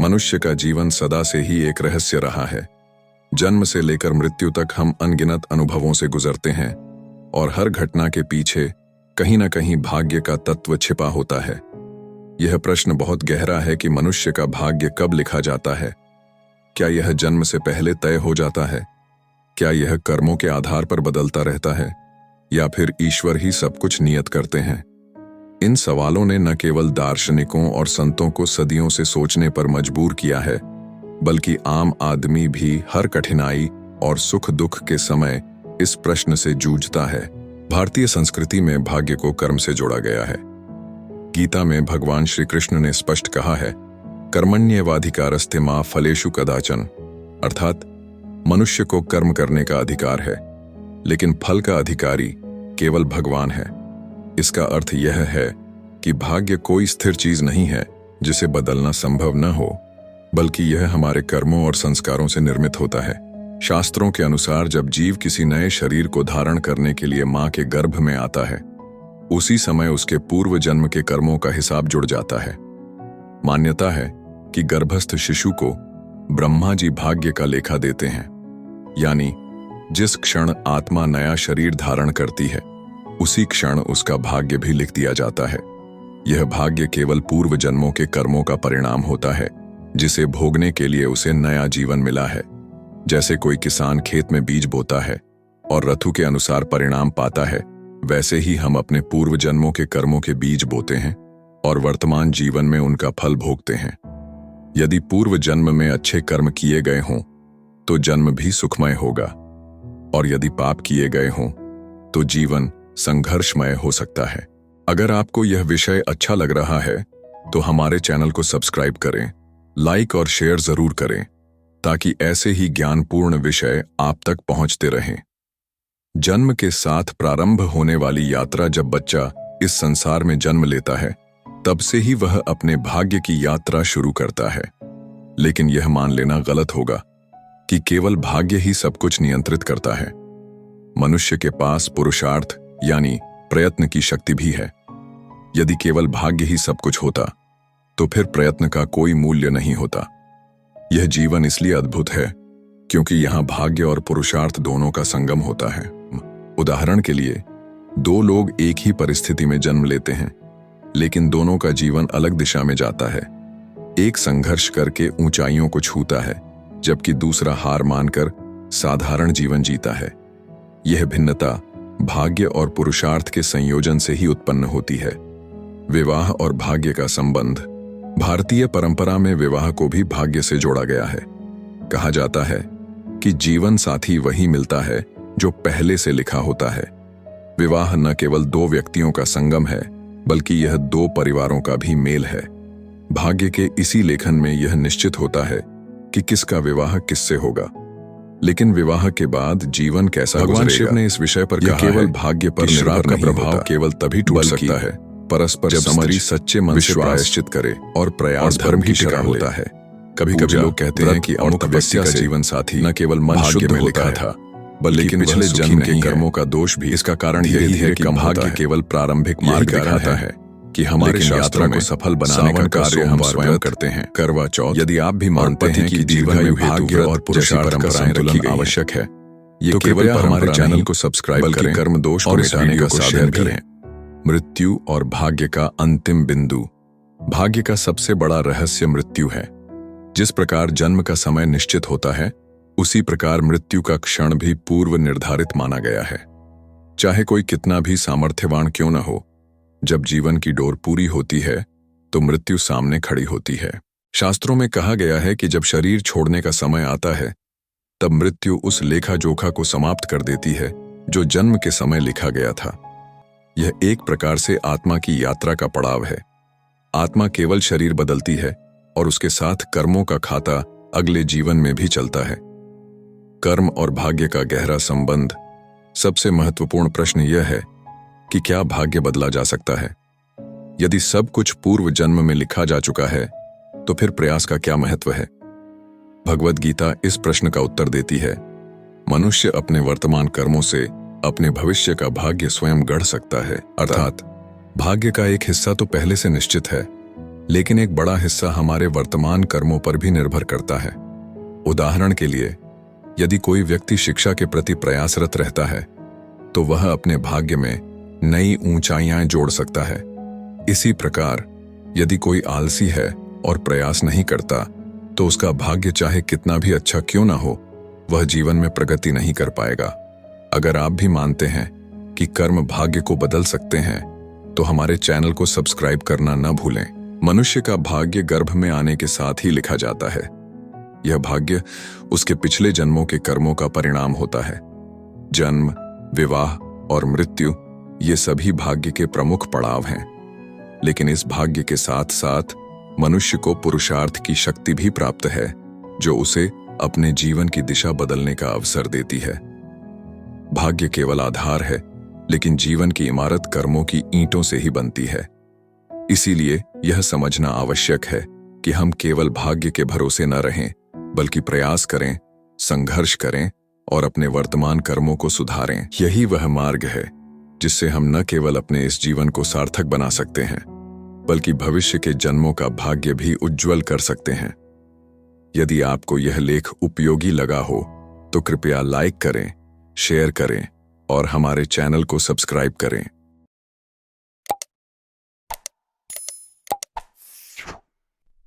मनुष्य का जीवन सदा से ही एक रहस्य रहा है। जन्म से लेकर मृत्यु तक हम अनगिनत अनुभवों से गुजरते हैं और हर घटना के पीछे कहीं न कहीं भाग्य का तत्व छिपा होता है। यह प्रश्न बहुत गहरा है कि मनुष्य का भाग्य कब लिखा जाता है। क्या यह जन्म से पहले तय हो जाता है? क्या यह कर्मों के आधार पर बदलता रहता है या फिर ईश्वर ही सब कुछ नियत करते हैं? इन सवालों ने न केवल दार्शनिकों और संतों को सदियों से सोचने पर मजबूर किया है, बल्कि आम आदमी भी हर कठिनाई और सुख दुख के समय इस प्रश्न से जूझता है। भारतीय संस्कृति में भाग्य को कर्म से जोड़ा गया है। गीता में भगवान श्री कृष्ण ने स्पष्ट कहा है, कर्मण्येवाधिकारस्ते मा फलेषु कदाचन, अर्थात मनुष्य को कर्म करने का अधिकार है, लेकिन फल का अधिकारी केवल भगवान है। इसका अर्थ यह है कि भाग्य कोई स्थिर चीज नहीं है जिसे बदलना संभव न हो, बल्कि यह हमारे कर्मों और संस्कारों से निर्मित होता है। शास्त्रों के अनुसार जब जीव किसी नए शरीर को धारण करने के लिए मां के गर्भ में आता है, उसी समय उसके पूर्व जन्म के कर्मों का हिसाब जुड़ जाता है। मान्यता है कि गर्भस्थ शिशु को ब्रह्मा जी भाग्य का लेखा देते हैं, यानी जिस क्षण आत्मा नया शरीर धारण करती है, उसी क्षण उसका भाग्य भी लिख दिया जाता है। यह भाग्य केवल पूर्व जन्मों के कर्मों का परिणाम होता है, जिसे भोगने के लिए उसे नया जीवन मिला है। जैसे कोई किसान खेत में बीज बोता है और ऋतु के अनुसार परिणाम पाता है, वैसे ही हम अपने पूर्व जन्मों के कर्मों के बीज बोते हैं और वर्तमान जीवन में उनका फल भोगते हैं। यदि पूर्व जन्म में अच्छे कर्म किए गए हों तो जन्म भी सुखमय होगा, और यदि पाप किए गए हों तो जीवन संघर्षमय हो सकता है। अगर आपको यह विषय अच्छा लग रहा है तो हमारे चैनल को सब्सक्राइब करें, लाइक और शेयर जरूर करें, ताकि ऐसे ही ज्ञानपूर्ण विषय आप तक पहुंचते रहें। जन्म के साथ प्रारंभ होने वाली यात्रा, जब बच्चा इस संसार में जन्म लेता है, तब से ही वह अपने भाग्य की यात्रा शुरू करता है। लेकिन यह मान लेना गलत होगा कि केवल भाग्य ही सब कुछ नियंत्रित करता है। मनुष्य के पास पुरुषार्थ यानी प्रयत्न की शक्ति भी है। यदि केवल भाग्य ही सब कुछ होता तो फिर प्रयत्न का कोई मूल्य नहीं होता। यह जीवन इसलिए अद्भुत है क्योंकि यहां भाग्य और पुरुषार्थ दोनों का संगम होता है। उदाहरण के लिए, दो लोग एक ही परिस्थिति में जन्म लेते हैं, लेकिन दोनों का जीवन अलग दिशा में जाता है। एक संघर्ष करके ऊंचाइयों को छूता है, जबकि दूसरा हार मानकर साधारण जीवन जीता है। यह भिन्नता भाग्य और पुरुषार्थ के संयोजन से ही उत्पन्न होती है। विवाह और भाग्य का संबंध। भारतीय परंपरा में विवाह को भी भाग्य से जोड़ा गया है। कहा जाता है कि जीवन साथी वही मिलता है जो पहले से लिखा होता है। विवाह न केवल दो व्यक्तियों का संगम है, बल्कि यह दो परिवारों का भी मेल है। भाग्य के इसी लेखन में यह निश्चित होता है कि किसका विवाह किससे होगा। लेकिन विवाह के बाद जीवन कैसा गुजरेगा? भगवान शिव ने इस विषय पर कहा केवल भाग्य पर श्राप का प्रभाव केवल तभी टूट सकता है परस्पर जब स्त्री सच्चे मन से प्रायश्चित करे और प्रयास धर्म की टिका होता है। कभी-कभी लोग कहते हैं कि अमुक व्यक्ति का जीवन साथी न केवल मन शुद्ध में लिखा था, बल्कि पिछले जन्म के कर्मों का दोष भी। इसका कारण यही है कि भाग्य केवल प्रारंभिक मार्ग दिखाता है कि हमारे यात्रा को सफल बनाने का कार्य हम स्वयं करते हैं। करवा चौथ। यदि आप भी मानते हैं कि जीवन में भाग्य और पुरुषार्थ का संतुलन आवश्यक है, तो केवल हमारे चैनल को सब्सक्राइब करें, कर्म दोष को मिटाने का साधन करें। मृत्यु और भाग्य का अंतिम बिंदु। भाग्य का सबसे बड़ा रहस्य मृत्यु है। जिस प्रकार जन्म का समय निश्चित होता है, उसी प्रकार मृत्यु का क्षण भी पूर्व निर्धारित माना गया है। चाहे कोई कितना भी सामर्थ्यवान क्यों न हो, जब जीवन की डोर पूरी होती है तो मृत्यु सामने खड़ी होती है। शास्त्रों में कहा गया है कि जब शरीर छोड़ने का समय आता है, तब मृत्यु उस लेखा जोखा को समाप्त कर देती है जो जन्म के समय लिखा गया था। यह एक प्रकार से आत्मा की यात्रा का पड़ाव है। आत्मा केवल शरीर बदलती है और उसके साथ कर्मों का खाता अगले जीवन में भी चलता है। कर्म और भाग्य का गहरा संबंध। सबसे महत्वपूर्ण प्रश्न यह है कि क्या भाग्य बदला जा सकता है? यदि सब कुछ पूर्व जन्म में लिखा जा चुका है, तो फिर प्रयास का क्या महत्व है? भगवद गीता इस प्रश्न का उत्तर देती है, मनुष्य अपने वर्तमान कर्मों से अपने भविष्य का भाग्य स्वयं गढ़ सकता है। अर्थात भाग्य का एक हिस्सा तो पहले से निश्चित है, लेकिन एक बड़ा हिस्सा हमारे वर्तमान कर्मों पर भी निर्भर करता है। उदाहरण के लिए, यदि कोई व्यक्ति शिक्षा के प्रति प्रयासरत रहता है तो वह अपने भाग्य में नई ऊंचाइयां जोड़ सकता है। इसी प्रकार यदि कोई आलसी है और प्रयास नहीं करता तो उसका भाग्य चाहे कितना भी अच्छा क्यों ना हो, वह जीवन में प्रगति नहीं कर पाएगा। अगर आप भी मानते हैं कि कर्म भाग्य को बदल सकते हैं तो हमारे चैनल को सब्सक्राइब करना न भूलें। मनुष्य का भाग्य गर्भ में आने के साथ ही लिखा जाता है। यह भाग्य उसके पिछले जन्मों के कर्मों का परिणाम होता है। जन्म, विवाह और मृत्यु ये सभी भाग्य के प्रमुख पड़ाव हैं। लेकिन इस भाग्य के साथ साथ मनुष्य को पुरुषार्थ की शक्ति भी प्राप्त है, जो उसे अपने जीवन की दिशा बदलने का अवसर देती है। भाग्य केवल आधार है, लेकिन जीवन की इमारत कर्मों की ईंटों से ही बनती है। इसीलिए यह समझना आवश्यक है कि हम केवल भाग्य के भरोसे न रहें, बल्कि प्रयास करें, संघर्ष करें और अपने वर्तमान कर्मों को सुधारें। यही वह मार्ग है जिससे हम न केवल अपने इस जीवन को सार्थक बना सकते हैं, बल्कि भविष्य के जन्मों का भाग्य भी उज्जवल कर सकते हैं। यदि आपको यह लेख उपयोगी लगा हो तो कृपया लाइक करें, शेयर करें और हमारे चैनल को सब्सक्राइब करें।